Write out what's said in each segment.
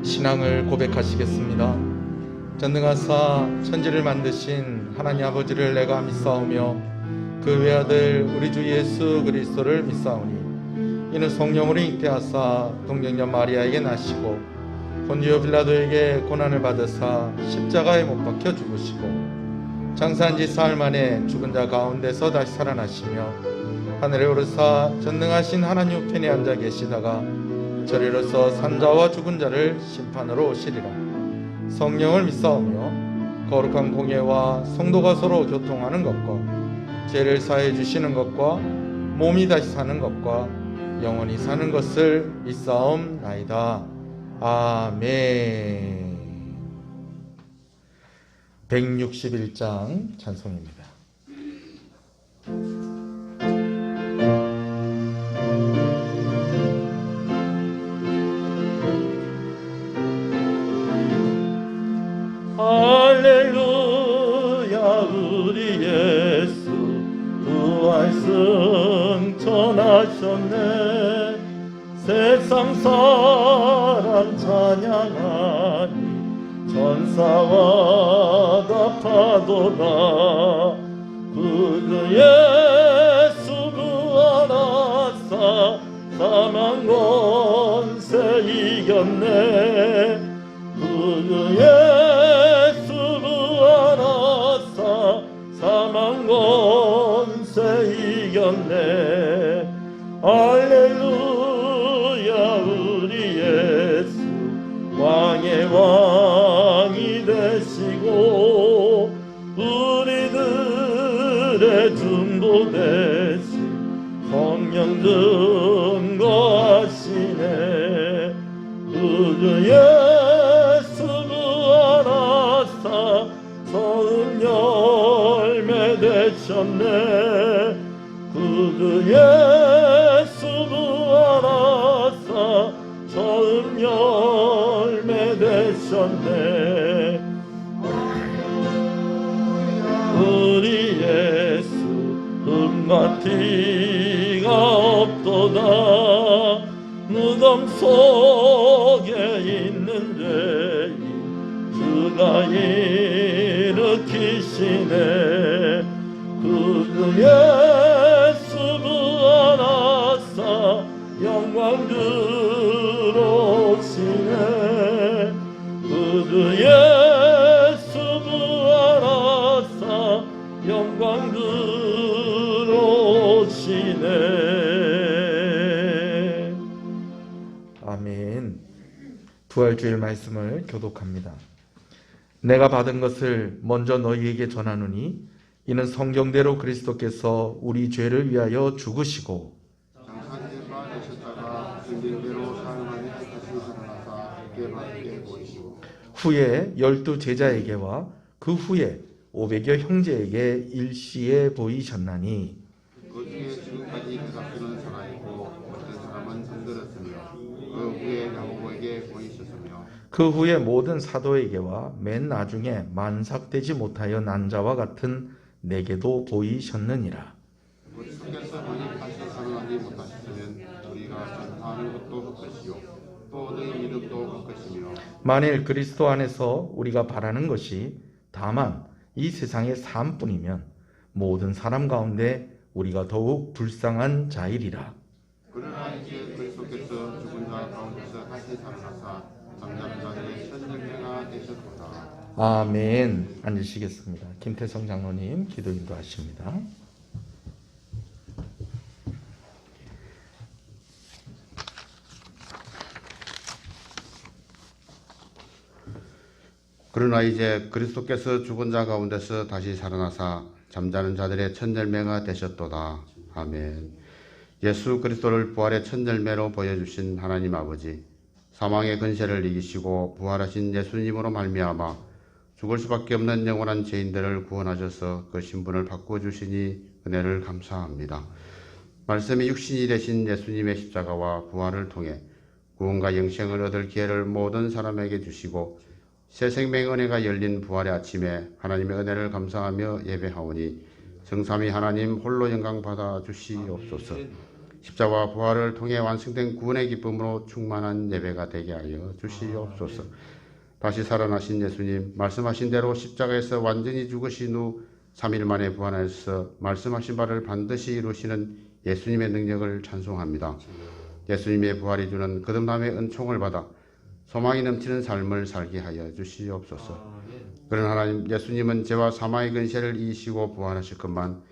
신앙을 고백하시겠습니다. 전능하사 천지를 만드신 하나님 아버지를 내가 믿사오며 그 외아들 우리 주 예수 그리스도를 믿사오니 이는 성령으로 잉태하사 동정녀 마리아에게 나시고 본디오 빌라도에게 고난을 받으사 십자가에 못 박혀 죽으시고 장사한 지 사흘 만에 죽은 자 가운데서 다시 살아나시며 하늘에 오르사 전능하신 하나님 우편에 앉아 계시다가 저리로서 산자와 죽은 자를 심판으로 오시리라. 성령을 믿사오며 거룩한 공예와 성도가 서로 교통하는 것과 죄를 사해 주시는 것과 몸이 다시 사는 것과 영원히 사는 것을 믿사옵나이다. 아멘. 161장 찬송입니다. 할렐루야 우리 예수 부활 승천하셨네. 세상 사람 찬양하니 천사와 답하도다. 그 예수 부활하사 사망 권세 이겼네. 그 예수 부활하사 사망 권세 이겼네. 할렐루야 우리 예수 왕의 왕이 되시고 우리들의 중보 되신 성령 증거하시네. 그 예수 부활하사 처음 열매 되셨네. 그 예수 부활하사 처음 열매 되셨네. 우리 예수 흠과 티가 없도다. 무덤 속에 있는 죄인 주가 일으키시네. 그 예수 부활하사 영광 들어오시네. 그 예수 부활하사 영광 들어오시네. 아멘. 부활주일 말씀을 교독합니다. 내가 받은 것을 먼저 너희에게 전하노니 이는 성경대로 그리스도께서 우리 죄를 위하여 죽으시고 장사님과 되셨다가 진리대로 사용하니 다시 살아나사 백개만께 보이시고 후에 12 제자에게와 그 후에 500여 형제에게 일시에 보이셨나니 그 중에 지금까지 대답하는 살아있고 어떤 사람은 잠들었으며 그 후에 야고보에게 보이셨으며 그 후에 모든 사도에게와 맨 나중에 만삭되지 못하여 난 자와 같은 내게도 보이셨느니라. 주께서 너희 다시 살아나지 못하셨으면 우리가 전파하는 것도 헛것이요 또 너희 믿음도 헛것이며 만일 그리스도 안에서 우리가 바라는 것이 다만 이 세상의 삶뿐이면 모든 사람 가운데 우리가 더욱 불쌍한 자이리라. 그러나 이제 그리스도께서 죽은 자 가운데서 다시 살아나사 잠자는 자들의 천년회가 되셨도다. 아멘. 앉으시겠습니다. 김태성 장로님 기도 인도하십니다. 그러나 이제 그리스도께서 죽은 자 가운데서 다시 살아나사 잠자는 자들의 첫 열매가 되셨도다. 아멘. 예수 그리스도를 부활의 첫열매로 보여주신 하나님 아버지, 사망의 근세를 이기시고 부활하신 예수님으로 말미암아 죽을 수밖에 없는 영원한 죄인들을 구원하셔서 그 신분을 바꿔주시니 은혜를 감사합니다. 말씀이 육신이 되신 예수님의 십자가와 부활을 통해 구원과 영생을 얻을 기회를 모든 사람에게 주시고 새 생명의 은혜가 열린 부활의 아침에 하나님의 은혜를 감사하며 예배하오니 성삼위 하나님 홀로 영광 받아 주시옵소서. 십자가와 부활을 통해 완성된 구원의 기쁨으로 충만한 예배가 되게 하여 주시옵소서. 다시 살아나신 예수님, 말씀하신 대로 십자가에서 완전히 죽으신 후 3일 만에 부활하셔서 말씀하신 바를 반드시 이루시는 예수님의 능력을 찬송합니다. 예수님의 부활이 주는 거듭남의 은총을 받아 소망이 넘치는 삶을 살게 하여 주시옵소서. 그런 하나님, 예수님은 죄와 사망의 근세를 이기시고 부활하실 것만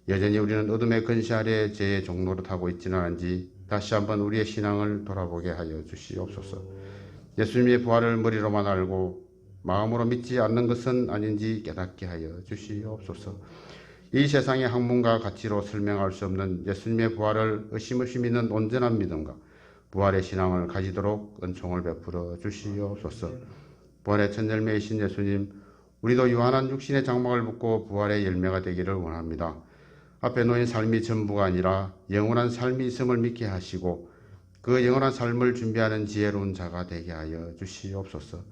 여전히 우리는 어둠의 근세 아래 죄의 종로로 타고 있지는 않은지 다시 한번 우리의 신앙을 돌아보게 하여 주시옵소서. 예수님의 부활을 머리로만 알고 마음으로 믿지 않는 것은 아닌지 깨닫게 하여 주시옵소서. 이 세상의 학문과 가치로 설명할 수 없는 예수님의 부활을 의심 없이 믿는 온전한 믿음과 부활의 신앙을 가지도록 은총을 베풀어 주시옵소서. 부활의 첫 열매이신 예수님, 우리도 유한한 육신의 장막을 벗고 부활의 열매가 되기를 원합니다. 앞에 놓인 삶이 전부가 아니라 영원한 삶이 있음을 믿게 하시고 그 영원한 삶을 준비하는 지혜로운 자가 되게 하여 주시옵소서.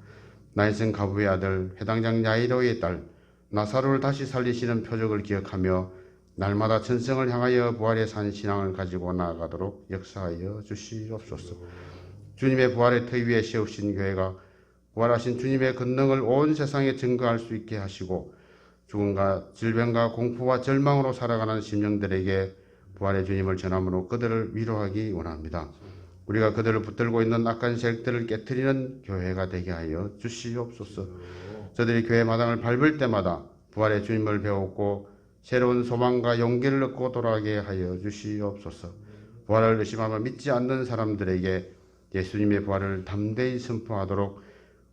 나인성 가부의 아들 회당장 야이로의 딸 나사로를 다시 살리시는 표적을 기억하며 날마다 천성을 향하여 부활의 산 신앙을 가지고 나아가도록 역사하여 주시옵소서. 주님의 부활의 터 위에 세우신 교회가 부활하신 주님의 권능을 온 세상에 증거할 수 있게 하시고 죽음과 질병과 공포와 절망으로 살아가는 심령들에게 부활의 주님을 전함으로 그들을 위로하기 원합니다. 우리가 그들을 붙들고 있는 악한 세력들을 깨트리는 교회가 되게 하여 주시옵소서. 저들이 교회 마당을 밟을 때마다 부활의 주님을 배웠고 새로운 소망과 용기를 얻고 돌아가게 하여 주시옵소서. 부활을 의심하며 믿지 않는 사람들에게 예수님의 부활을 담대히 선포하도록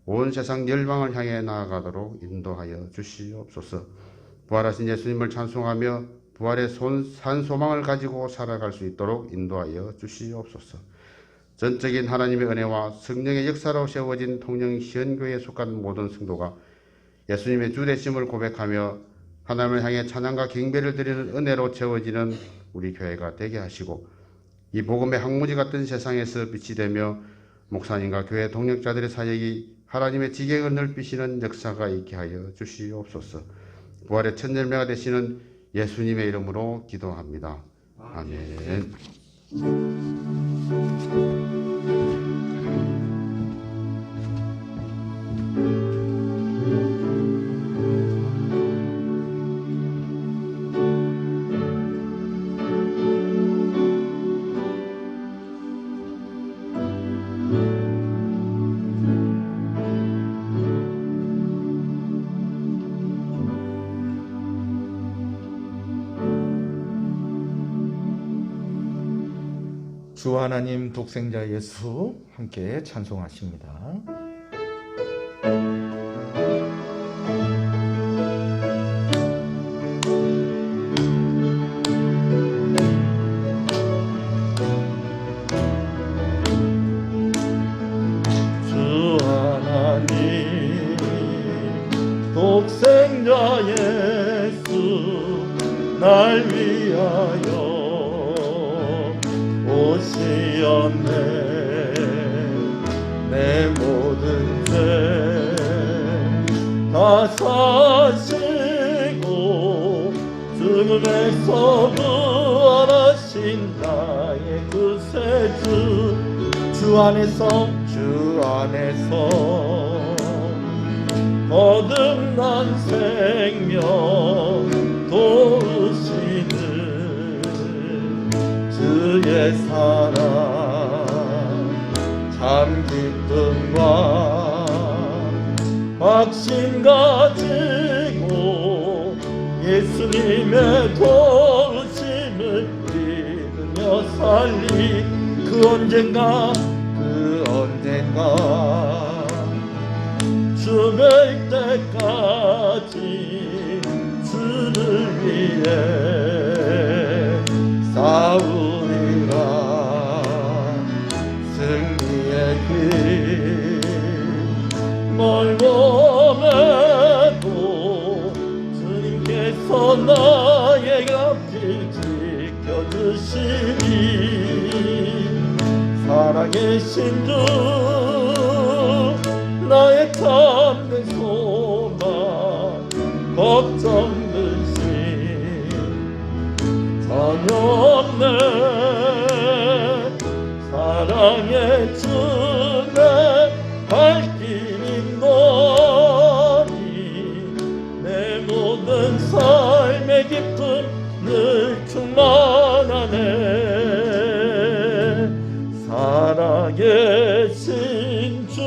온 세상 열방을 향해 나아가도록 인도하여 주시옵소서. 부활하신 예수님을 찬송하며 부활의 산 소망을 가지고 살아갈 수 있도록 인도하여 주시옵소서. 전적인 하나님의 은혜와 성령의 역사로 세워진 통영 시恩교회에 속한 모든 성도가 예수님의 주되심을 고백하며 하나님을 향해 찬양과 경배를 드리는 은혜로 채워지는 우리 교회가 되게 하시고 이 복음의 항무지 같은 세상에서 빛이 되며 목사님과 교회 동력자들의 사역이 하나님의 지경을 넓히시는 역사가 있게 하여 주시옵소서. 부활의 첫 열매가 되시는 예수님의 이름으로 기도합니다. 아멘. 주 하나님 독생자 예수 함께 찬송하십니다. 주 하나님 독생자 예수 날 위하여 오시었네. 내 모든 죄 다 사시고 죽음에서 부활하신 나의 구세주 주 안에서 거듭난 생명 도우시는 주의 사랑 참 기쁨과 확신 가지고 예수님의 도우심을 믿으며 살리 그 언젠가 죽을 때까지 주를 위해 싸우리라. 살아계신 주 나의 참된 소망 걱정 근심 전혀 없네 사랑의 주내 발길인 너니 내 모든 삶의 기쁨 늘 충만하네 살아계신 주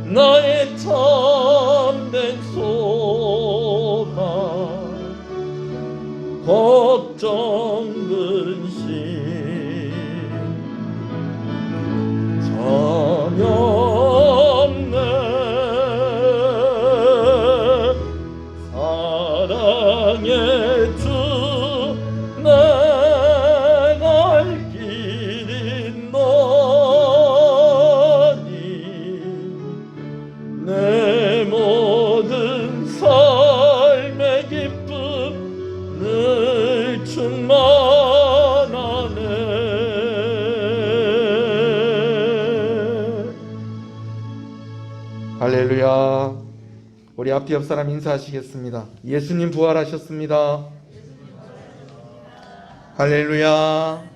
나의 참된 소망 걱정 근심 전혀 없네 사랑의 주 내 갈 길인 너니 내 모든 삶의 기쁨 늘 충만하네 할렐루야. 우리 앞뒤 옆 사람 인사하시겠습니다. 예수님 부활하셨습니다. 할렐루야.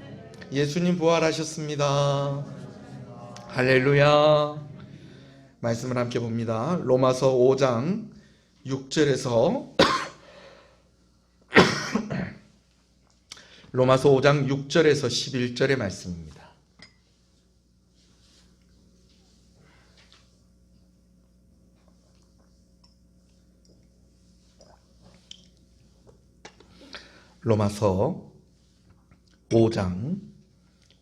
예수님 부활하셨습니다. 할렐루야. 말씀을 함께 봅니다. 로마서 5장 6절에서 로마서 5장 6절에서 11절의 말씀입니다. 로마서 5장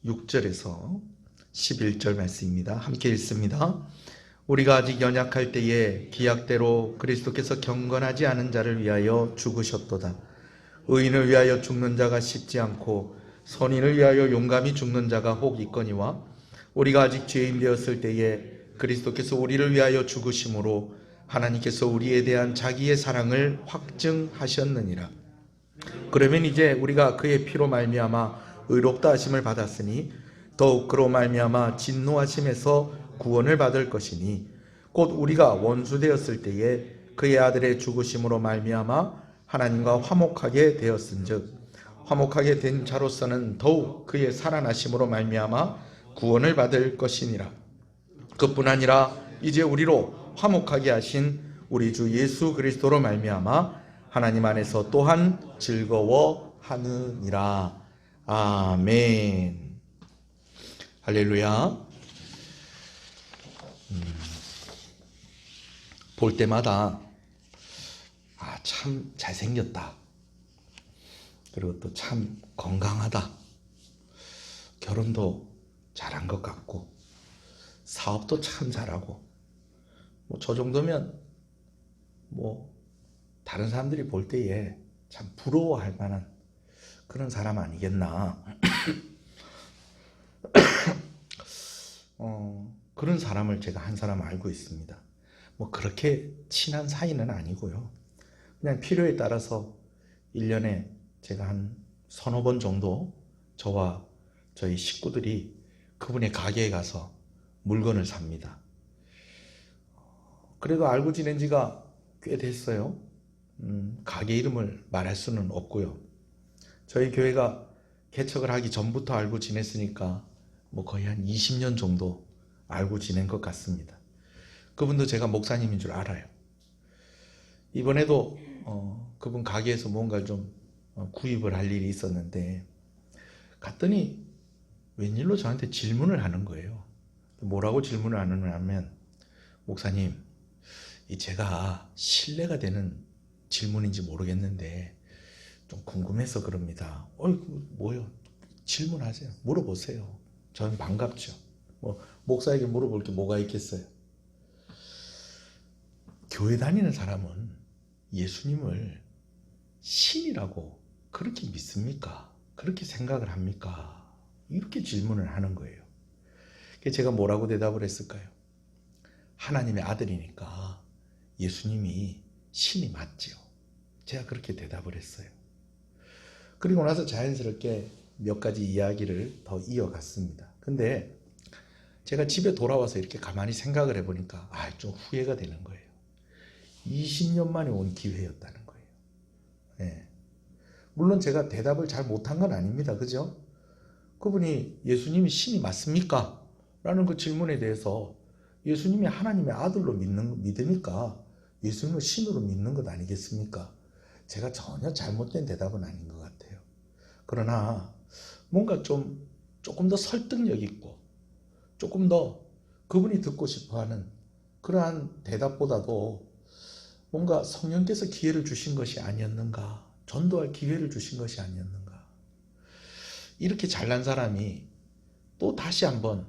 6절에서 11절 말씀입니다. 함께 읽습니다. 우리가 아직 연약할 때에 기약대로 그리스도께서 경건하지 않은 자를 위하여 죽으셨도다. 의인을 위하여 죽는 자가 쉽지 않고 선인을 위하여 용감히 죽는 자가 혹 있거니와 우리가 아직 죄인 되었을 때에 그리스도께서 우리를 위하여 죽으심으로 하나님께서 우리에 대한 자기의 사랑을 확증하셨느니라. 그러면 이제 우리가 그의 피로 말미암아 의롭다 하심을 받았으니 더욱 그로 말미암아 진노하심에서 구원을 받을 것이니 곧 우리가 원수 되었을 때에 그의 아들의 죽으심으로 말미암아 하나님과 화목하게 되었은즉 화목하게 된 자로서는 더욱 그의 살아나심으로 말미암아 구원을 받을 것이니라. 그뿐 아니라 이제 우리로 화목하게 하신 우리 주 예수 그리스도로 말미암아 하나님 안에서 또한 즐거워하느니라. 아멘. 할렐루야. 볼 때마다 참 잘생겼다. 그리고 또 참 건강하다. 결혼도 잘한 것 같고 사업도 참 잘하고 저 정도면 다른 사람들이 볼 때에 참 부러워할 만한 그런 사람 아니겠나. 그런 사람을 제가 한 사람 알고 있습니다. 그렇게 친한 사이는 아니고요. 그냥 필요에 따라서 1년에 제가 한 서너 번 정도 저와 저희 식구들이 그분의 가게에 가서 물건을 삽니다. 그래도 알고 지낸 지가 꽤 됐어요. 가게 이름을 말할 수는 없고요. 저희 교회가 개척을 하기 전부터 알고 지냈으니까 거의 한 20년 정도 알고 지낸 것 같습니다. 그분도 제가 목사님인 줄 알아요. 이번에도 그분 가게에서 뭔가를 좀 구입을 할 일이 있었는데 갔더니 웬일로 저한테 질문을 하는 거예요. 뭐라고 질문을 하느냐면, 목사님, 제가 신뢰가 되는 질문인지 모르겠는데 좀 궁금해서 그럽니다. 뭐요? 질문하세요. 물어보세요. 저는 반갑죠. 목사에게 물어볼 게 뭐가 있겠어요. 교회 다니는 사람은 예수님을 신이라고 그렇게 믿습니까? 그렇게 생각을 합니까? 이렇게 질문을 하는 거예요. 그래서 제가 뭐라고 대답을 했을까요? 하나님의 아들이니까 예수님이 신이 맞지요. 제가 그렇게 대답을 했어요. 그리고 나서 자연스럽게 몇 가지 이야기를 더 이어갔습니다. 근데 제가 집에 돌아와서 이렇게 가만히 생각을 해보니까 좀 후회가 되는 거예요. 20년 만에 온 기회였다는 거예요. 예. 물론 제가 대답을 잘 못한 건 아닙니다. 그죠? 그분이 예수님이 신이 맞습니까? 라는 그 질문에 대해서 예수님이 하나님의 아들로 믿으니까 예수님을 신으로 믿는 것 아니겠습니까? 제가 전혀 잘못된 대답은 아닌 것 같아요. 그러나 뭔가 조금 더 설득력 있고 조금 더 그분이 듣고 싶어하는 그러한 대답보다도 뭔가 성령께서 기회를 주신 것이 아니었는가, 전도할 기회를 주신 것이 아니었는가. 이렇게 잘난 사람이 또 다시 한번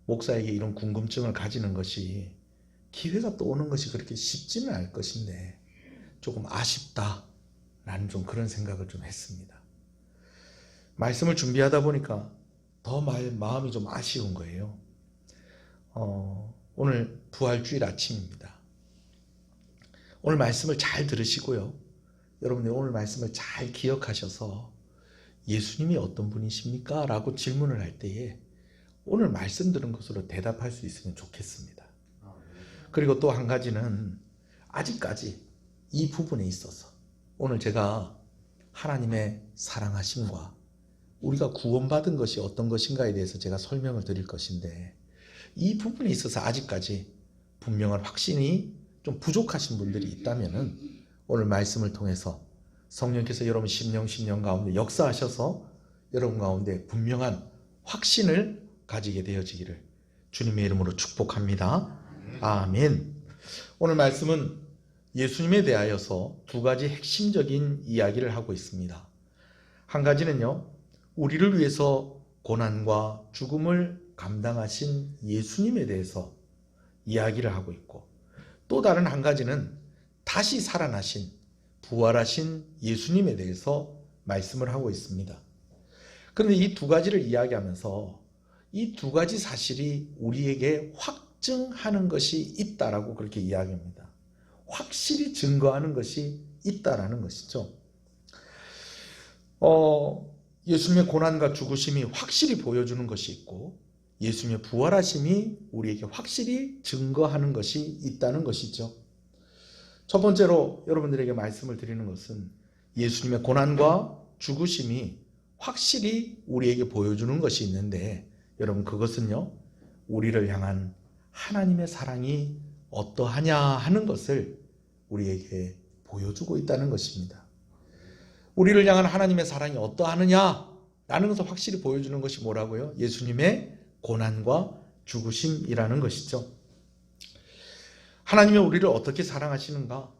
목사에게 이런 궁금증을 가지는 것이, 기회가 또 오는 것이 그렇게 쉽지는 않을 것인데 조금 아쉽다라는 좀 그런 생각을 좀 했습니다. 말씀을 준비하다 보니까 더 마음이 좀 아쉬운 거예요. 오늘 부활주일 아침입니다. 오늘 말씀을 잘 들으시고요. 여러분들 오늘 말씀을 잘 기억하셔서 예수님이 어떤 분이십니까? 라고 질문을 할 때에 오늘 말씀 들은 것으로 대답할 수 있으면 좋겠습니다. 그리고 또 한 가지는 아직까지 이 부분에 있어서 오늘 제가 하나님의 사랑하심과 우리가 구원받은 것이 어떤 것인가에 대해서 제가 설명을 드릴 것인데, 이 부분에 있어서 아직까지 분명한 확신이 좀 부족하신 분들이 있다면은 오늘 말씀을 통해서 성령께서 여러분 심령 가운데 역사하셔서 여러분 가운데 분명한 확신을 가지게 되어지기를 주님의 이름으로 축복합니다. 아멘. 오늘 말씀은 예수님에 대하여서 두 가지 핵심적인 이야기를 하고 있습니다. 한 가지는요, 우리를 위해서 고난과 죽음을 감당하신 예수님에 대해서 이야기를 하고 있고, 또 다른 한 가지는 다시 살아나신 부활하신 예수님에 대해서 말씀을 하고 있습니다. 그런데 이 두 가지를 이야기하면서 이 두 가지 사실이 우리에게 확증하는 것이 있다라고 그렇게 이야기합니다. 확실히 증거하는 것이 있다라는 것이죠. 예수님의 고난과 죽으심이 확실히 보여주는 것이 있고, 예수님의 부활하심이 우리에게 확실히 증거하는 것이 있다는 것이죠. 첫 번째로 여러분들에게 말씀을 드리는 것은 예수님의 고난과 죽으심이 확실히 우리에게 보여주는 것이 있는데, 여러분 그것은요, 우리를 향한 하나님의 사랑이 어떠하냐 하는 것을 우리에게 보여주고 있다는 것입니다. 우리를 향한 하나님의 사랑이 어떠하느냐라는 것을 확실히 보여주는 것이 뭐라고요? 예수님의 고난과 죽으심이라는 것이죠. 하나님이 우리를 어떻게 사랑하시는가?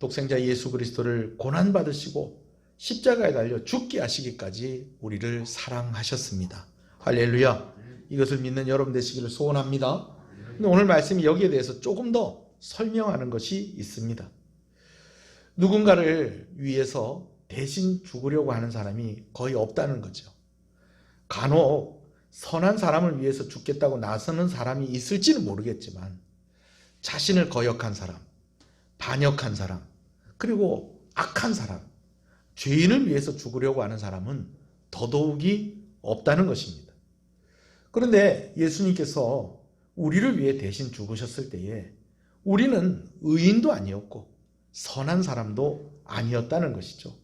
독생자 예수 그리스도를 고난받으시고 십자가에 달려 죽게 하시기까지 우리를 사랑하셨습니다. 할렐루야. 이것을 믿는 여러분 되시기를 소원합니다. 근데 오늘 말씀이 여기에 대해서 조금 더 설명하는 것이 있습니다. 누군가를 위해서 대신 죽으려고 하는 사람이 거의 없다는 거죠. 간혹 선한 사람을 위해서 죽겠다고 나서는 사람이 있을지는 모르겠지만, 자신을 거역한 사람, 반역한 사람, 그리고 악한 사람, 죄인을 위해서 죽으려고 하는 사람은 더더욱이 없다는 것입니다. 그런데 예수님께서 우리를 위해 대신 죽으셨을 때에 우리는 의인도 아니었고 선한 사람도 아니었다는 것이죠.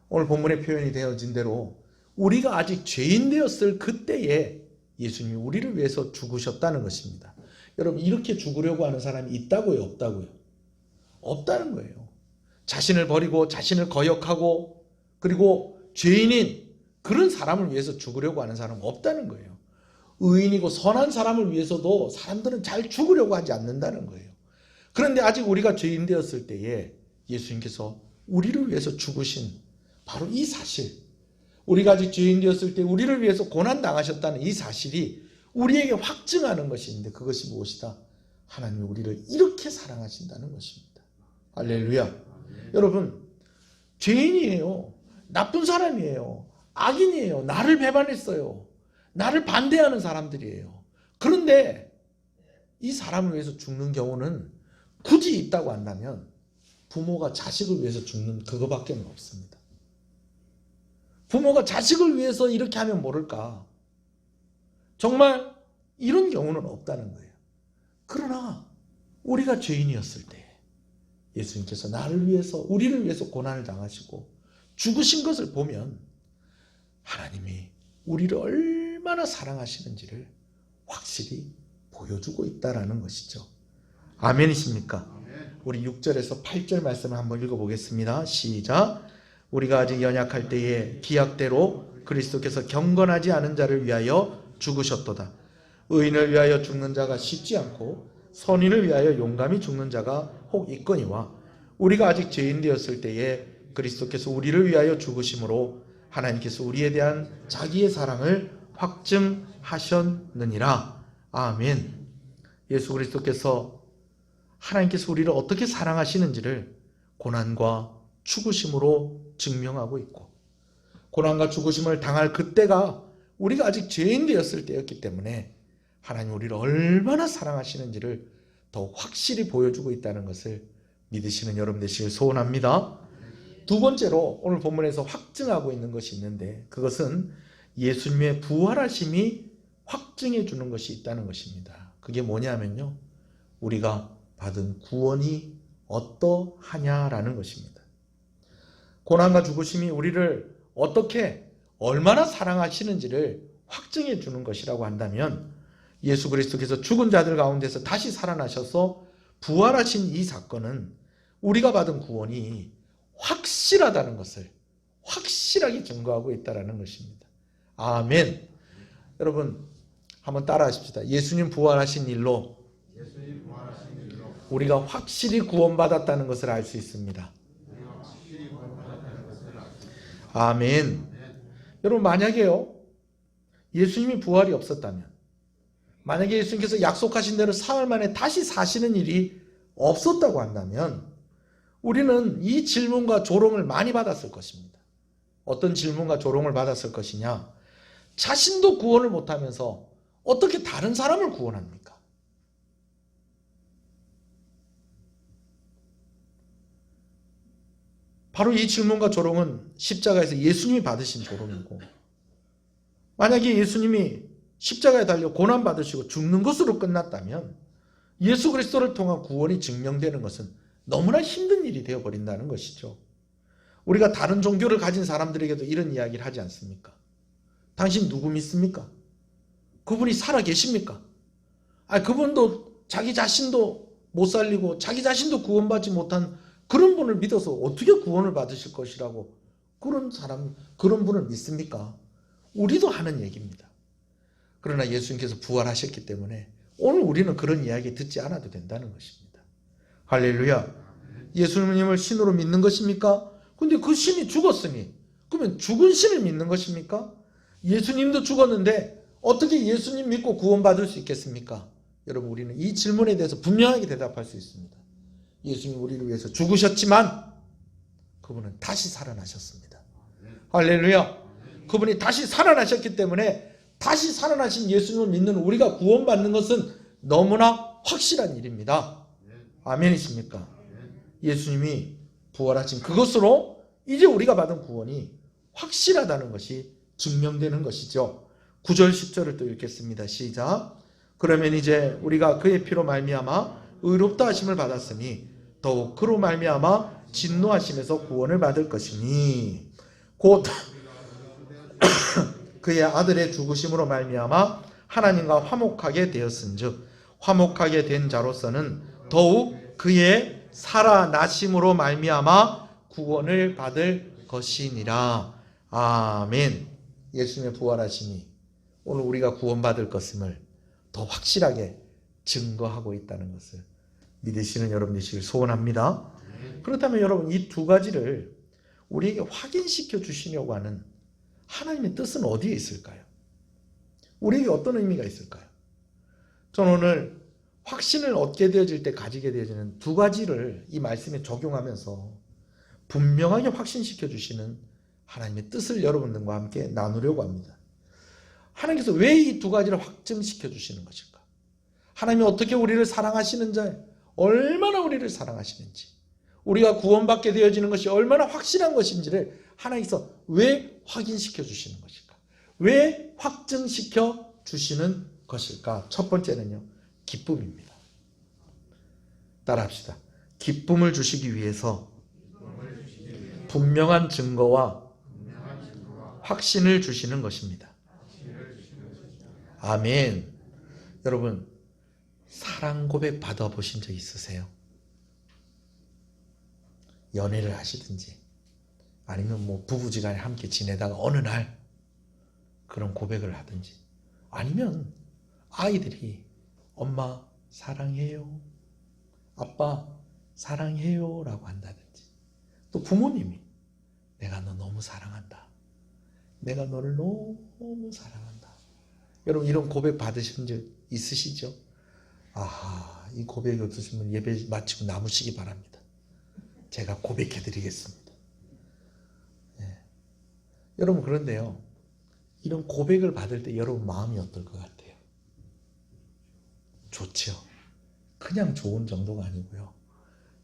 오늘 본문에 표현이 되어진 대로 우리가 아직 죄인 되었을 그때에 예수님이 우리를 위해서 죽으셨다는 것입니다. 여러분, 이렇게 죽으려고 하는 사람이 있다고요, 없다고요? 없다는 거예요. 자신을 버리고 자신을 거역하고 그리고 죄인인 그런 사람을 위해서 죽으려고 하는 사람은 없다는 거예요. 의인이고 선한 사람을 위해서도 사람들은 잘 죽으려고 하지 않는다는 거예요. 그런데 아직 우리가 죄인 되었을 때에 예수님께서 우리를 위해서 죽으신 바로 이 사실, 우리가 아직 죄인 되었을 때 우리를 위해서 고난당하셨다는 이 사실이 우리에게 확증하는 것인데, 그것이 무엇이다? 하나님이 우리를 이렇게 사랑하신다는 것입니다. 할렐루야. 여러분, 죄인이에요. 나쁜 사람이에요. 악인이에요. 나를 배반했어요. 나를 반대하는 사람들이에요. 그런데 이 사람을 위해서 죽는 경우는 굳이 있다고 한다면 부모가 자식을 위해서 죽는 그거밖에 없습니다. 부모가 자식을 위해서 이렇게 하면 모를까? 정말 이런 경우는 없다는 거예요. 그러나 우리가 죄인이었을 때 예수님께서 나를 위해서, 우리를 위해서 고난을 당하시고 죽으신 것을 보면 하나님이 우리를 얼마나 사랑하시는지를 확실히 보여주고 있다는 것이죠. 아멘이십니까? 우리 6절에서 8절 말씀을 한번 읽어보겠습니다. 시작. 우리가 아직 연약할 때에 기약대로 그리스도께서 경건하지 않은 자를 위하여 죽으셨도다. 의인을 위하여 죽는 자가 쉽지 않고 선인을 위하여 용감히 죽는 자가 혹 있거니와 우리가 아직 죄인 되었을 때에 그리스도께서 우리를 위하여 죽으심으로 하나님께서 우리에 대한 자기의 사랑을 확증하셨느니라. 아멘. 예수 그리스도께서 하나님께서 우리를 어떻게 사랑하시는지를 고난과 죽으심으로 증명하고 있고, 고난과 죽으심을 당할 그때가 우리가 아직 죄인 되었을 때였기 때문에 하나님 우리를 얼마나 사랑하시는지를 더 확실히 보여주고 있다는 것을 믿으시는 여러분 되시길 소원합니다. 두 번째로 오늘 본문에서 확증하고 있는 것이 있는데, 그것은 예수님의 부활하심이 확증해 주는 것이 있다는 것입니다. 그게 뭐냐면요, 우리가 받은 구원이 어떠하냐라는 것입니다. 고난과 죽으심이 우리를 어떻게 얼마나 사랑하시는지를 확증해 주는 것이라고 한다면, 예수 그리스도께서 죽은 자들 가운데서 다시 살아나셔서 부활하신 이 사건은 우리가 받은 구원이 확실하다는 것을 확실하게 증거하고 있다는 것입니다. 아멘. 여러분 한번 따라 하십시다. 예수님 부활하신 일로 우리가 확실히 구원받았다는 것을 알 수 있습니다. 아멘. 여러분 만약에요, 예수님이 부활이 없었다면, 만약에 예수님께서 약속하신 대로 사흘 만에 다시 사시는 일이 없었다고 한다면 우리는 이 질문과 조롱을 많이 받았을 것입니다. 어떤 질문과 조롱을 받았을 것이냐? 자신도 구원을 못하면서 어떻게 다른 사람을 구원합니까? 바로 이 질문과 조롱은 십자가에서 예수님이 받으신 조롱이고, 만약에 예수님이 십자가에 달려 고난받으시고 죽는 것으로 끝났다면 예수 그리스도를 통한 구원이 증명되는 것은 너무나 힘든 일이 되어버린다는 것이죠. 우리가 다른 종교를 가진 사람들에게도 이런 이야기를 하지 않습니까? 당신 누구 믿습니까? 그분이 살아 계십니까? 그분도 자기 자신도 못 살리고 자기 자신도 구원받지 못한 그런 분을 믿어서 어떻게 구원을 받으실 것이라고 그런 분을 믿습니까? 우리도 하는 얘기입니다. 그러나 예수님께서 부활하셨기 때문에 오늘 우리는 그런 이야기 듣지 않아도 된다는 것입니다. 할렐루야. 예수님을 신으로 믿는 것입니까? 근데 그 신이 죽었으니 그러면 죽은 신을 믿는 것입니까? 예수님도 죽었는데 어떻게 예수님 믿고 구원받을 수 있겠습니까? 여러분 우리는 이 질문에 대해서 분명하게 대답할 수 있습니다. 예수님 우리를 위해서 죽으셨지만 그분은 다시 살아나셨습니다. 할렐루야. 그분이 다시 살아나셨기 때문에 다시 살아나신 예수님을 믿는 우리가 구원받는 것은 너무나 확실한 일입니다. 아멘이십니까? 예수님이 부활하신 그것으로 이제 우리가 받은 구원이 확실하다는 것이 증명되는 것이죠. 9절 10절을 또 읽겠습니다. 시작. 그러면 이제 우리가 그의 피로 말미암아 의롭다 하심을 받았으니 더욱 그로 말미암아 진노하심에서 구원을 받을 것이니 곧 그의 아들의 죽으심으로 말미암아 하나님과 화목하게 되었은즉 화목하게 된 자로서는 더욱 그의 살아나심으로 말미암아 구원을 받을 것이니라. 아멘. 예수님의 부활하심이 오늘 우리가 구원받을 것임을 더 확실하게 증거하고 있다는 것을 믿으시는 여러분 되시길 소원합니다. 그렇다면 여러분 이 두 가지를 우리에게 확인시켜 주시려고 하는 하나님의 뜻은 어디에 있을까요? 우리에게 어떤 의미가 있을까요? 저는 오늘 확신을 얻게 되어질 때 가지게 되어지는 두 가지를 이 말씀에 적용하면서 분명하게 확신시켜 주시는 하나님의 뜻을 여러분들과 함께 나누려고 합니다. 하나님께서 왜 이 두 가지를 확증시켜 주시는 것일까? 하나님이 어떻게 우리를 사랑하시는지, 얼마나 우리를 사랑하시는지, 우리가 구원받게 되어지는 것이 얼마나 확실한 것인지를 하나님께서 왜 확인시켜 주시는 것일까? 왜 확증시켜 주시는 것일까? 첫 번째는요, 기쁨입니다. 따라합시다. 기쁨을 주시기 위해서 분명한 증거와 확신을 주시는 것입니다. 아멘. 여러분, 사랑 고백 받아보신 적 있으세요? 연애를 하시든지 아니면 뭐 부부지간에 함께 지내다가 어느 날 그런 고백을 하든지, 아니면 아이들이 엄마 사랑해요, 아빠 사랑해요 라고 한다든지, 또 부모님이 내가 너 너무 사랑한다, 내가 너를 너무 사랑한다. 여러분, 이런 고백 받으신 적 있으시죠? 아하, 이 고백이 없으시면 예배 마치고 남으시기 바랍니다. 제가 고백해 드리겠습니다. 네. 여러분, 그런데요, 이런 고백을 받을 때 여러분 마음이 어떨 것 같아요? 좋죠. 그냥 좋은 정도가 아니고요,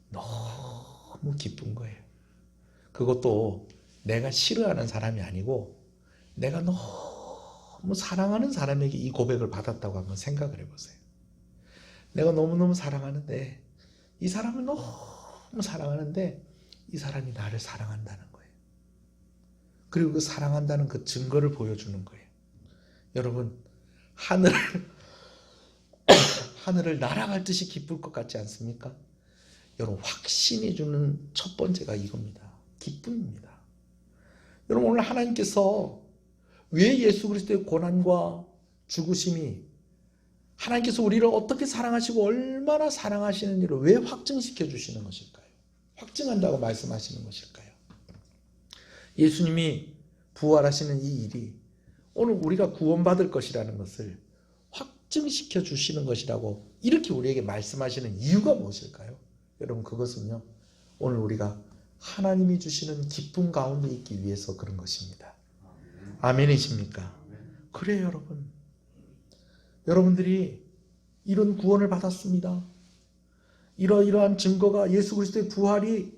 너무 기쁜 거예요. 그것도 내가 싫어하는 사람이 아니고 내가 너무 사랑하는 사람에게 이 고백을 받았다고 한번 생각을 해보세요. 내가 너무너무 사랑하는데, 이 사람을 너무 사랑하는데 이 사람이 나를 사랑한다는 거예요. 그리고 그 사랑한다는 그 증거를 보여주는 거예요. 여러분, 하늘을 날아갈 듯이 기쁠 것 같지 않습니까? 여러분, 확신해 주는 첫 번째가 이겁니다. 기쁨입니다. 여러분, 오늘 하나님께서 왜 예수 그리스도의 고난과 죽으심이, 하나님께서 우리를 어떻게 사랑하시고 얼마나 사랑하시는지를 왜 확증시켜 주시는 것일까요? 확증한다고 말씀하시는 것일까요? 예수님이 부활하시는 이 일이 오늘 우리가 구원받을 것이라는 것을 확증시켜 주시는 것이라고 이렇게 우리에게 말씀하시는 이유가 무엇일까요? 여러분, 그것은요, 오늘 우리가 하나님이 주시는 기쁨 가운데 있기 위해서 그런 것입니다. 아멘이십니까? 그래요, 여러분. 여러분들이 이런 구원을 받았습니다. 이러한 증거가, 예수 그리스도의 부활이,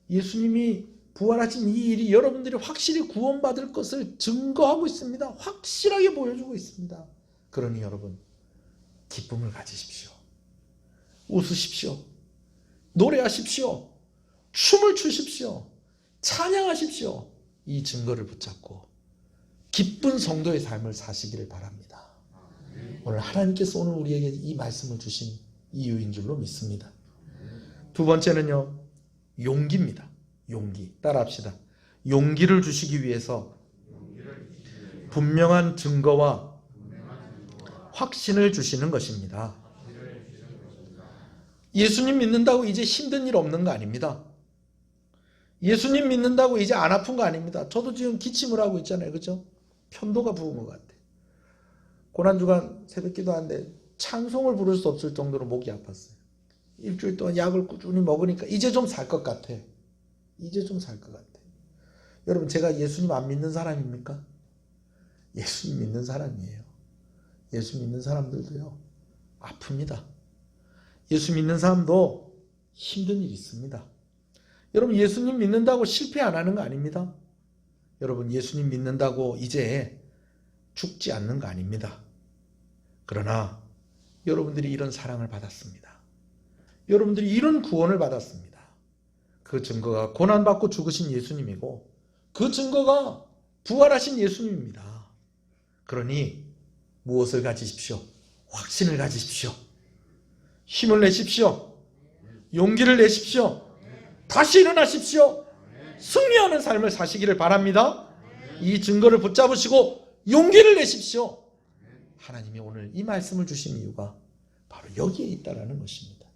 예수님이 부활하신 이 일이 여러분들이 확실히 구원받을 것을 증거하고 있습니다. 확실하게 보여주고 있습니다. 그러니 여러분, 기쁨을 가지십시오. 웃으십시오. 노래하십시오. 춤을 추십시오. 찬양하십시오. 이 증거를 붙잡고 기쁜 성도의 삶을 사시기를 바랍니다. 오늘 하나님께서 오늘 우리에게 이 말씀을 주신 이유인 줄로 믿습니다. 두 번째는요, 용기입니다. 용기. 따라합시다. 용기를 주시기 위해서 분명한 증거와 확신을 주시는 것입니다. 예수님 믿는다고 이제 힘든 일 없는 거 아닙니다. 예수님 믿는다고 이제 안 아픈 거 아닙니다. 저도 지금 기침을 하고 있잖아요. 그렇죠? 편도가 부은 것 같아요. 고난주간 새벽기도 하는데 찬송을 부를 수 없을 정도로 목이 아팠어요. 일주일 동안 약을 꾸준히 먹으니까 이제 좀 살 것 같아. 이제 좀 살 것 같아. 여러분, 제가 예수님 안 믿는 사람입니까? 예수님 믿는 사람이에요. 예수 믿는 사람들도요, 아픕니다. 예수 믿는 사람도 힘든 일이 있습니다. 여러분, 예수님 믿는다고 실패 안 하는 거 아닙니다. 여러분, 예수님 믿는다고 이제 죽지 않는 거 아닙니다. 그러나 여러분들이 이런 사랑을 받았습니다. 여러분들이 이런 구원을 받았습니다. 그 증거가 고난받고 죽으신 예수님이고, 그 증거가 부활하신 예수님입니다. 그러니 무엇을 가지십시오? 확신을 가지십시오. 힘을 내십시오. 용기를 내십시오. 다시 일어나십시오. 승리하는 삶을 사시기를 바랍니다. 이 증거를 붙잡으시고 용기를 내십시오. 하나님이 오늘 이 말씀을 주신 이유가 바로 여기에 있다라는 것입니다.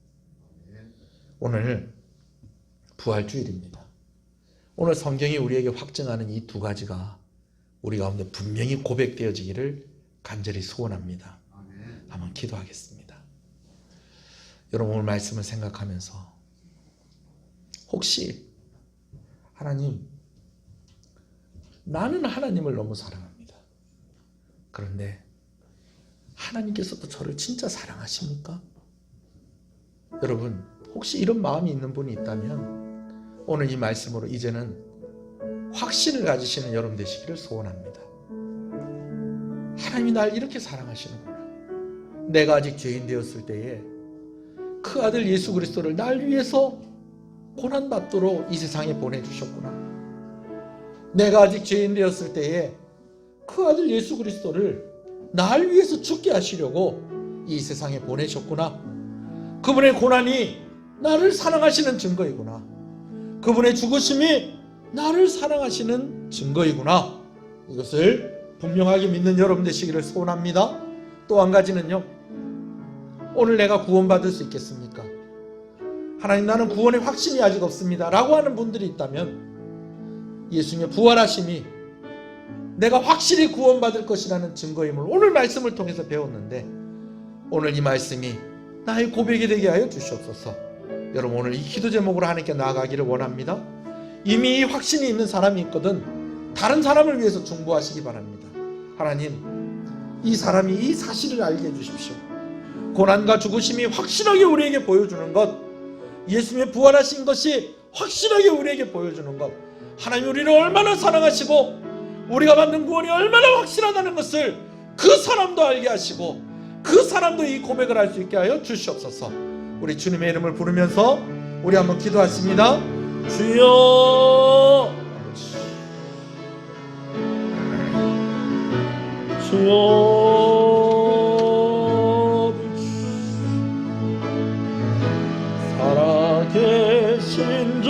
오늘 부활주일입니다. 오늘 성경이 우리에게 확증하는 이 두 가지가 우리 가운데 분명히 고백되어지기를 간절히 소원합니다. 한번 기도하겠습니다. 여러분, 오늘 말씀을 생각하면서 혹시 하나님, 나는 하나님을 너무 사랑합니다. 그런데 하나님께서도 저를 진짜 사랑하십니까? 여러분, 혹시 이런 마음이 있는 분이 있다면 오늘 이 말씀으로 이제는 확신을 가지시는 여러분 되시기를 소원합니다. 하나님이 날 이렇게 사랑하시는구나. 내가 아직 죄인 되었을 때에 그 아들 예수 그리스도를 날 위해서 고난받도록 이 세상에 보내주셨구나. 내가 아직 죄인 되었을 때에 그 아들 예수 그리스도를 날 위해서 죽게 하시려고 이 세상에 보내셨구나. 그분의 고난이 나를 사랑하시는 증거이구나. 그분의 죽으심이 나를 사랑하시는 증거이구나. 이것을 분명하게 믿는 여러분 되시기를 소원합니다. 또 한 가지는요, 오늘 내가 구원받을 수 있겠습니까? 하나님, 나는 구원의 확신이 아직 없습니다 라고 하는 분들이 있다면 예수님의 부활하심이 내가 확실히 구원받을 것이라는 증거임을 오늘 말씀을 통해서 배웠는데, 오늘 이 말씀이 나의 고백이 되게 하여 주시옵소서. 여러분, 오늘 이 기도 제목으로 하나님께 나아가기를 원합니다. 이미 이 확신이 있는 사람이 있거든 다른 사람을 위해서 중보하시기 바랍니다. 하나님, 이 사람이 이 사실을 알게 해주십시오. 고난과 죽으심이 확실하게 우리에게 보여주는 것, 예수님의 부활하신 것이 확실하게 우리에게 보여주는 것, 하나님 우리를 얼마나 사랑하시고 우리가 받는 구원이 얼마나 확실하다는 것을 그 사람도 알게 하시고 그 사람도 이 고백을 할 수 있게 하여 주시옵소서. 우리 주님의 이름을 부르면서 우리 한번 기도하십니다. 주여, 주여, 살아계신 주,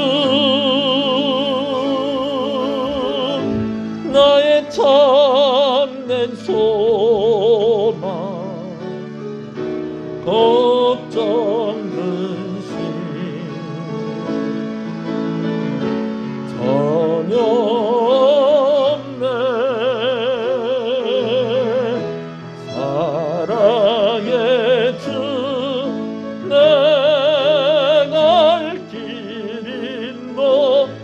나의 참된 소망, 걱정 근심 전혀 없네. 사랑의 주, 내 갈 길 인도하니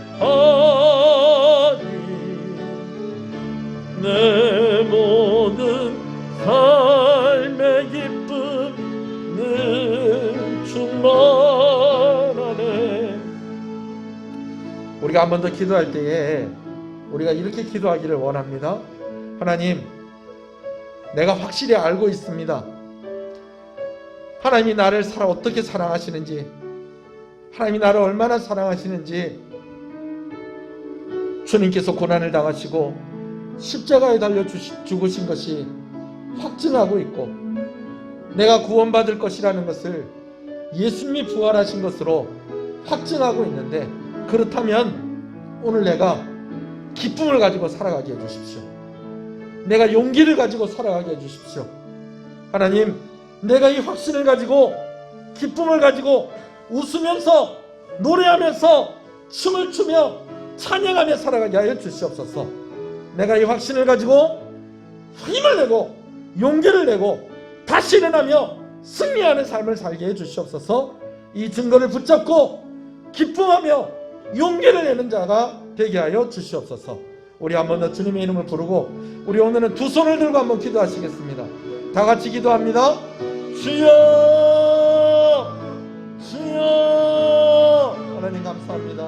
내 모든 삶의 기쁨 늘 충만하네. 우리가 한 번 더 기도할 때에 우리가 이렇게 기도하기를 원합니다. 하나님, 내가 확실히 알고 있습니다. 하나님이 나를 어떻게 사랑하시는지, 하나님이 나를 얼마나 사랑하시는지, 주님께서 고난을 당하시고 십자가에 달려 죽으신 것이 확증하고 있고, 내가 구원받을 것이라는 것을 예수님이 부활하신 것으로 확증하고 있는데, 그렇다면 오늘 내가 기쁨을 가지고 살아가게 해주십시오. 내가 용기를 가지고 살아가게 해주십시오. 하나님, 내가 이 확신을 가지고 기쁨을 가지고 웃으면서 노래하면서 춤을 추며 찬양하며 살아가게 하여 주시옵소서. 내가 이 확신을 가지고 힘을 내고 용기를 내고 다시 일어나며 승리하는 삶을 살게 해 주시옵소서. 이 증거를 붙잡고 기쁨하며 용기를 내는 자가 되게 하여 주시옵소서. 우리 한번 더 주님의 이름을 부르고 우리 오늘은 두 손을 들고 한번 기도하시겠습니다. 다 같이 기도합니다. 주여, 주여. 하나님 감사합니다.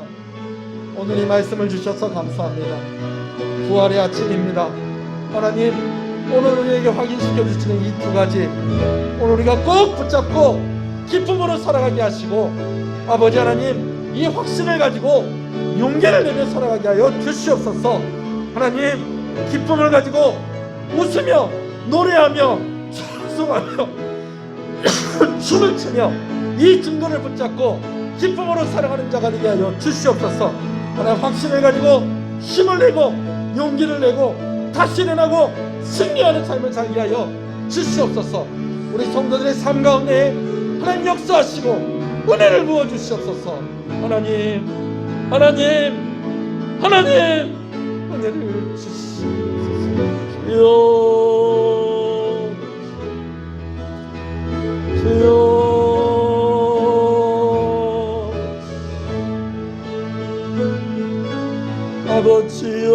오늘 이 말씀을 주셔서 감사합니다. 부활의 아침입니다. 하나님, 오늘 우리에게 확인시켜 주시는 이 두 가지, 오늘 우리가 꼭 붙잡고 기쁨으로 살아가게 하시고, 아버지 하나님, 이 확신을 가지고 용기를 내며 살아가게 하여 주시옵소서. 하나님, 기쁨을 가지고 웃으며 노래하며 찬송하며 춤을 추며 이 증거를 붙잡고 기쁨으로 살아가는 자가 되게 하여 주시옵소서. 하나님, 확신을 가지고 힘을 내고 용기를 내고 다시 일어나고 승리하는 삶을 살게 하여 주시옵소서. 우리 성도들의 삶 가운데 하나님 역사하시고 은혜를 부어 주시옵소서. 하나님, 하나님, 하나님, 은혜를 주시옵소서. 주여, 아버지여,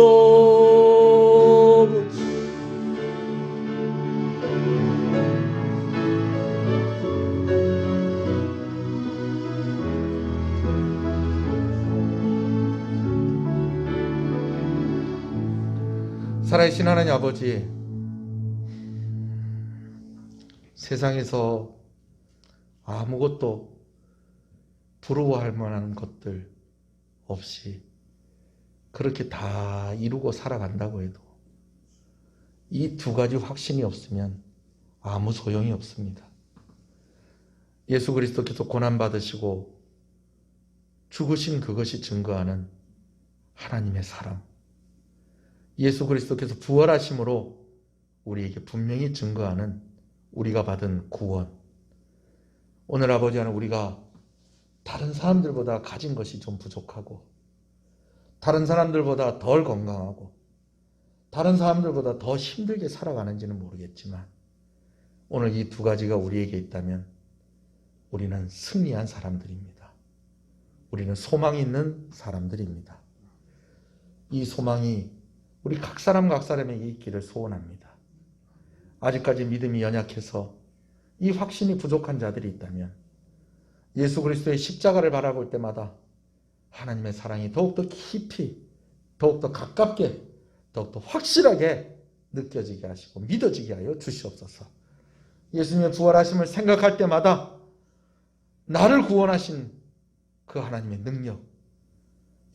살아계신 하나님 아버지, 세상에서 아무것도 부러워할 만한 것들 없이 그렇게 다 이루고 살아간다고 해도 이 두 가지 확신이 없으면 아무 소용이 없습니다. 예수 그리스도께서 고난받으시고 죽으신 그것이 증거하는 하나님의 사랑, 예수 그리스도께서 부활하심으로 우리에게 분명히 증거하는 우리가 받은 구원. 오늘 아버지 하나님, 우리가 다른 사람들보다 가진 것이 좀 부족하고 다른 사람들보다 덜 건강하고 다른 사람들보다 더 힘들게 살아가는지는 모르겠지만 오늘 이 두 가지가 우리에게 있다면 우리는 승리한 사람들입니다. 우리는 소망이 있는 사람들입니다. 이 소망이 우리 각 사람에게 있기를 소원합니다. 아직까지 믿음이 연약해서 이 확신이 부족한 자들이 있다면 예수 그리스도의 십자가를 바라볼 때마다 하나님의 사랑이 더욱더 깊이, 더욱더 가깝게, 더욱더 확실하게 느껴지게 하시고 믿어지게 하여 주시옵소서. 예수님의 부활하심을 생각할 때마다 나를 구원하신 그 하나님의 능력,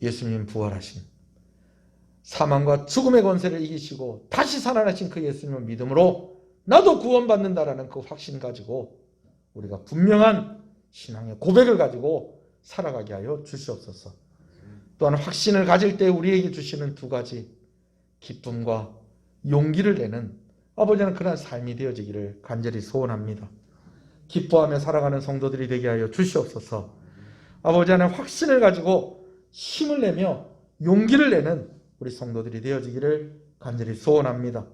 예수님 부활하신 사망과 죽음의 권세를 이기시고 다시 살아나신 그 예수님을 믿음으로 나도 구원받는다라는 그 확신 가지고 우리가 분명한 신앙의 고백을 가지고 살아가게 하여 주시옵소서. 또한 확신을 가질 때 우리에게 주시는 두 가지, 기쁨과 용기를 내는 아버지는 그런 삶이 되어지기를 간절히 소원합니다. 기뻐하며 살아가는 성도들이 되게 하여 주시옵소서. 아버지 하나님, 확신을 가지고 힘을 내며 용기를 내는 우리 성도들이 되어지기를 간절히 소원합니다.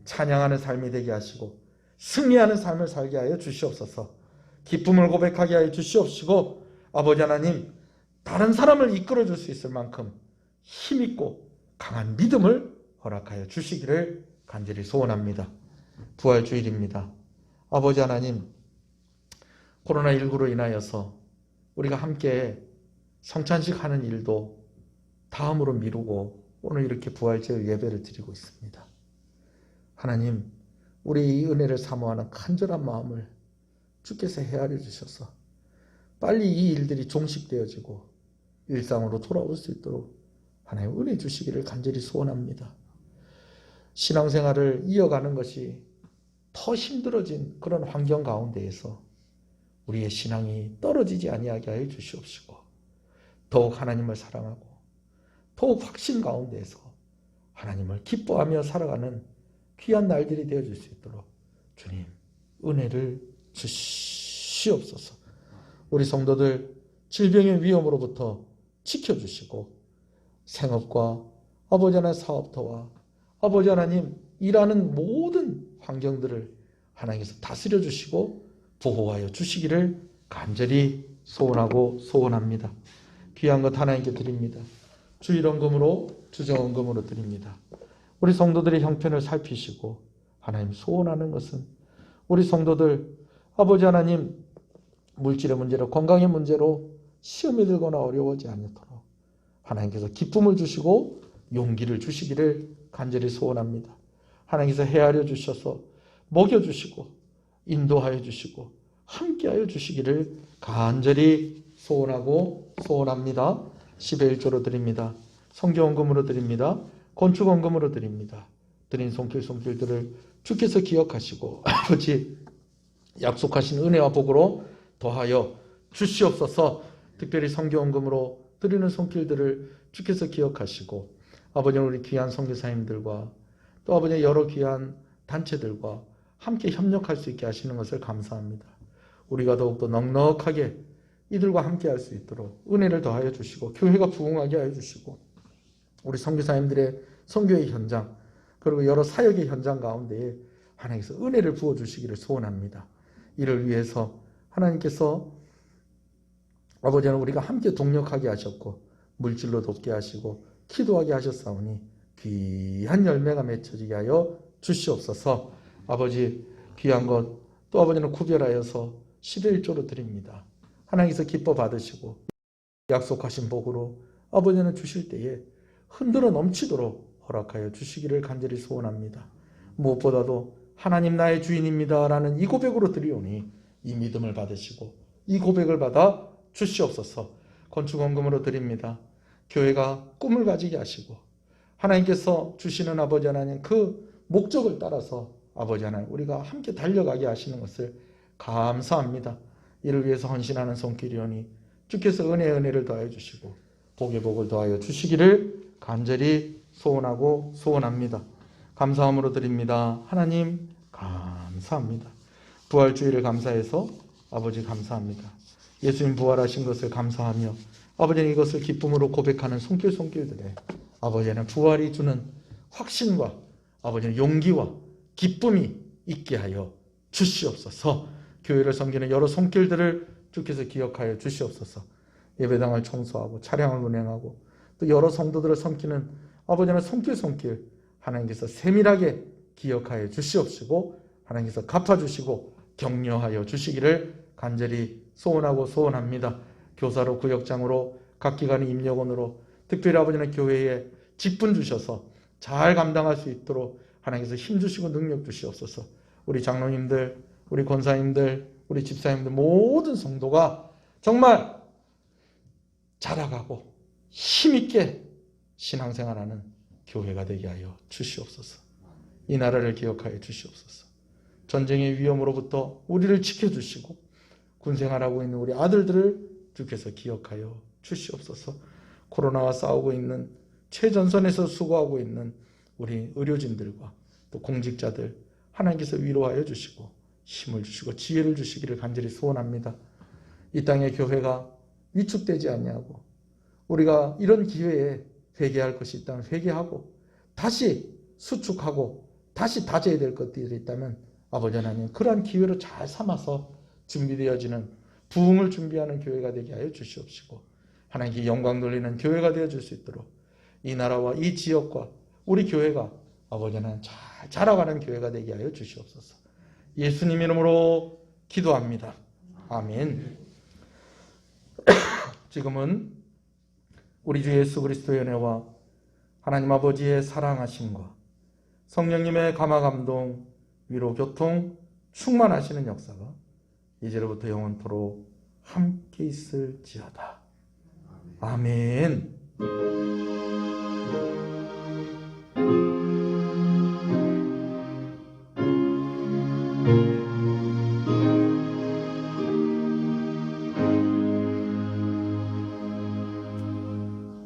찬양하는 삶이 되게 하시고 승리하는 삶을 살게 하여 주시옵소서. 기쁨을 고백하게 하여 주시옵시고 아버지 하나님, 다른 사람을 이끌어 줄 수 있을 만큼 힘있고 강한 믿음을 허락하여 주시기를 간절히 소원합니다. 부활주일입니다. 아버지 하나님, 코로나19로 인하여서 우리가 함께 성찬식 하는 일도 다음으로 미루고 오늘 이렇게 부활절 예배를 드리고 있습니다. 하나님, 우리 이 은혜를 사모하는 간절한 마음을 주께서 헤아려 주셔서 빨리 이 일들이 종식되어지고 일상으로 돌아올 수 있도록 하나님 은혜 주시기를 간절히 소원합니다. 신앙생활을 이어가는 것이 더 힘들어진 그런 환경 가운데에서 우리의 신앙이 떨어지지 아니하게 하여 주시옵시고 더욱 하나님을 사랑하고 더욱 확신 가운데에서 하나님을 기뻐하며 살아가는 귀한 날들이 되어질 수 있도록 주님 은혜를 주시옵소서. 우리 성도들 질병의 위험으로부터 지켜주시고 생업과 아버지 하나님 사업터와 아버지 하나님 일하는 모든 환경들을 하나님께서 다스려 주시고 보호하여 주시기를 간절히 소원하고 소원합니다. 귀한 것 하나님께 드립니다. 주일원금으로 주정원금으로 드립니다. 우리 성도들의 형편을 살피시고 하나님 소원하는 것은 우리 성도들 아버지 하나님 물질의 문제로 건강의 문제로 시험에 들거나 어려워하지 않도록 하나님께서 기쁨을 주시고 용기를 주시기를 간절히 소원합니다. 하나님께서 헤아려 주셔서 먹여주시고 인도하여 주시고 함께하여 주시기를 간절히 소원하고 소원합니다. 10의 1조로 드립니다. 성경원금으로 드립니다. 건축원금으로 드립니다. 드린 손길들을 주께서 기억하시고 아버지 약속하신 은혜와 복으로 더하여 주시옵소서. 특별히 성경원금으로 드리는 손길들을 주께서 기억하시고 아버지 우리 귀한 선교사님들과 또 아버지 여러 귀한 단체들과 함께 협력할 수 있게 하시는 것을 감사합니다. 우리가 더욱더 넉넉하게 이들과 함께 할 수 있도록 은혜를 더하여 주시고 교회가 부흥하게 하여 주시고 우리 선교사님들의 선교의 현장 그리고 여러 사역의 현장 가운데에 하나님께서 은혜를 부어주시기를 소원합니다. 이를 위해서 하나님께서 아버지는 우리가 함께 동력하게 하셨고 물질로 돕게 하시고 기도하게 하셨사오니 귀한 열매가 맺혀지게 하여 주시옵소서. 아버지 귀한 것 또 아버지는 구별하여서 10의 1조로 드립니다. 하나님께서 기뻐 받으시고 약속하신 복으로 아버지는 주실 때에 흔들어 넘치도록 허락하여 주시기를 간절히 소원합니다. 무엇보다도 하나님 나의 주인입니다 라는 이 고백으로 드리오니 이 믿음을 받으시고 이 고백을 받아 주시옵소서. 건축원금으로 드립니다. 교회가 꿈을 가지게 하시고 하나님께서 주시는 아버지 하나님 그 목적을 따라서 아버지 하나님 우리가 함께 달려가게 하시는 것을 감사합니다. 이를 위해서 헌신하는 손길이오니 주께서 은혜를 더하여 주시고 복의 복을 더하여 주시기를 간절히 소원하고 소원합니다. 감사함으로 드립니다. 하나님 감사합니다. 부활주의를 감사해서 아버지 감사합니다. 예수님 부활하신 것을 감사하며 아버지는 이것을 기쁨으로 고백하는 손길들에 아버지는 부활이 주는 확신과 아버지는 용기와 기쁨이 있게 하여 주시옵소서. 교회를 섬기는 여러 손길들을 주께서 기억하여 주시옵소서. 예배당을 청소하고 차량을 운행하고 또 여러 성도들을 섬기는 아버지는 손길 하나님께서 세밀하게 기억하여 주시옵시고 하나님께서 갚아주시고 격려하여 주시기를 간절히 소원하고 소원합니다. 교사로 구역장으로 각 기관의 임력원으로 특별히 아버지는 교회에 직분 주셔서 잘 감당할 수 있도록 하나님께서 힘 주시고 능력 주시옵소서. 우리 장로님들, 우리 권사님들, 우리 집사님들 모든 성도가 정말 자라가고 힘있게 신앙생활하는 교회가 되게 하여 주시옵소서. 이 나라를 기억하여 주시옵소서. 전쟁의 위험으로부터 우리를 지켜주시고 군생활하고 있는 우리 아들들을 주께서 기억하여 주시옵소서. 코로나와 싸우고 있는 최전선에서 수고하고 있는 우리 의료진들과 또 공직자들 하나님께서 위로하여 주시고 힘을 주시고 지혜를 주시기를 간절히 소원합니다. 이 땅의 교회가 위축되지 아니하고 우리가 이런 기회에 회개할 것이 있다면 회개하고 다시 수축하고 다시 다져야 될 것들이 있다면 아버지 하나님 그러한 기회로 잘 삼아서 준비되어지는 부흥을 준비하는 교회가 되게 하여 주시옵시고 하나님께 영광 돌리는 교회가 되어줄 수 있도록 이 나라와 이 지역과 우리 교회가 아버지 하나님 잘 자라가는 교회가 되게 하여 주시옵소서. 예수님 이름으로 기도합니다. 아멘. 지금은 우리 주 예수 그리스도의 은혜와 하나님 아버지의 사랑하심과 성령님의 감화감동, 위로, 교통, 충만하시는 역사가 이제로부터 영원토록 함께 있을지어다. 아멘.